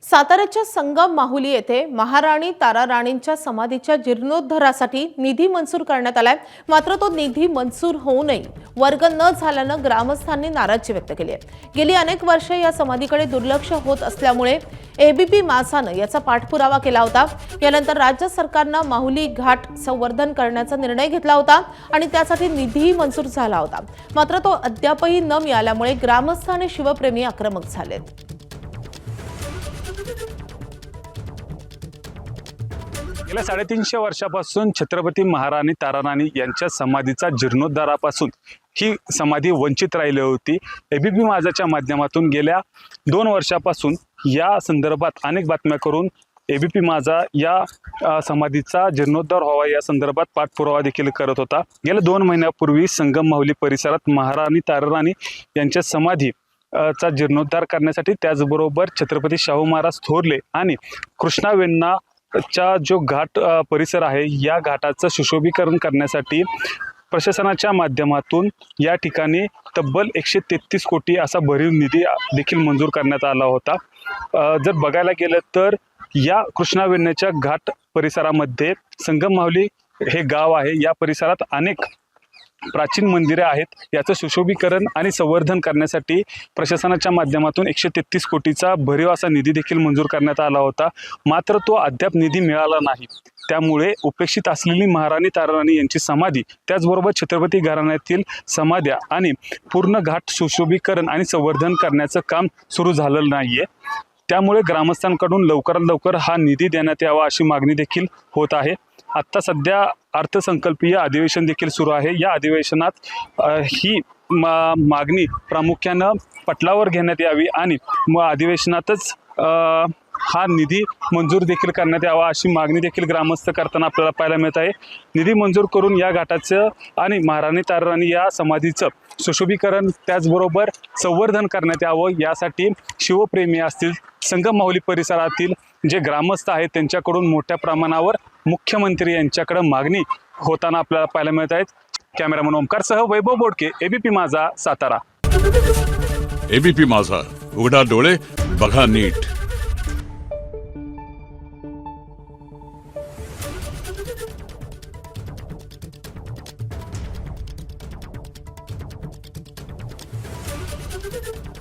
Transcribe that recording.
साताऱ्याच्या संगम माहुली येथे महाराणी ताराराणींच्या समाधीच्या जीर्णोद्धारासाठी निधी मंजूर करण्यात आलाय। मात्र तो निधी मंजूर होऊनही वर्ग न झाल्यानं ग्रामस्थांनी नाराजी व्यक्त केली आहे। गेली अनेक वर्षे या समाधीकडे दुर्लक्ष होत असल्यामुळे एबीपी माझानं याचा पाठपुरावा केला होता। यानंतर राज्य सरकारनं माहुली घाट संवर्धन करण्याचा निर्णय घेतला होता आणि त्यासाठी निधी मंजूर झाला होता। मात्र तो अद्यापही न मिळाल्यामुळे ग्रामस्थ आणि शिवप्रेमी आक्रमक झालेत। गेल्या 350 वर्षापासून छत्रपती महाराणी ताराराणी यांच्या समाधीचा जीर्णोद्धारापासून ही समाधी वंचित राहिली होती। एबीपी माझाच्या माध्यमातून गेल्या 2 वर्षापासून या संदर्भात अनेक बातम्या करून एबीपी माझा या समाधीचा जीर्णोद्धार व्हावा या संदर्भात पाठपुरावा देखील करत होता। गेल्या 2 महिन्यापूर्वी संगम माहुली परिसरात महाराणी ताराराणी यांच्या समाधी चा जीर्णोद्धार करण्यासाठी त्याचबरोबर छत्रपती शाहू महाराज थोरले आणि कृष्णा वेण्णा चा जो घाट परिसर आहे या घाटाचं सुशोभीकरण करण्यासाठी प्रशासनाच्या माध्यमातून या ठिकाणी तब्बल 133 कोटी असा भरीव निधी देखील मंजूर करण्यात आला होता। जर बघायला गेलं तर या कृष्णा वेण्णाच्या घाट परिसरामध्ये संगम माहुली हे गाव आहे। या परिसरात अनेक प्राचीन मंदिरे आहेत। याचं सुशोभीकरण आणि संवर्धन करण्यासाठी प्रशासनाच्या माध्यमातून 133 कोटीचा भरीव असा निधी देखील मंजूर करण्यात आला होता। मात्र तो अद्याप निधी मिळाला नाही। त्यामुळे उपेक्षित असलेली महाराणी ताराराणी यांची समाधी त्याचबरोबर छत्रपती घराण्यातील समाध्या आणि पूर्ण घाट सुशोभीकरण आणि संवर्धन करण्याचं काम सुरू झालेलं नाहीये। त्यामुळे ग्रामस्थांकडून लवकरात लवकर हा निधी देण्यात यावा अशी मागणी देखील होत आहे। आता सध्या अर्थसंकल्पीय अधिवेशन देखील सुरू आहे। या अधिवेशनात ही मागणी प्रामुख्यानं पटलावर घेण्यात यावी आणि अधिवेशनातच हा निधी मंजूर देखील करण्यात यावा अशी मागणी देखील ग्रामस्थ करताना आपल्याला पाहायला मिळत आहे। निधी मंजूर करून या घाटाचं आणि महाराणी ताराराणी या समाधीचं सुशोभीकरण त्याचबरोबर संवर्धन करण्यात यावं यासाठी शिवप्रेमी असतील संगम माहुली परिसरातील जे ग्रामस्थ आहेत त्यांच्याकडून मोठ्या प्रमाणावर मुख्यमंत्री यांच्याकडे मागणी होताना आपल्याला पाहायला मिळत आहेत। कॅमेरामन ओमकारसह वैभव बोडके, एबीपी माझा, सातारा। एबीपी माझा, उघडा डोळे बघा नीट। Thank you.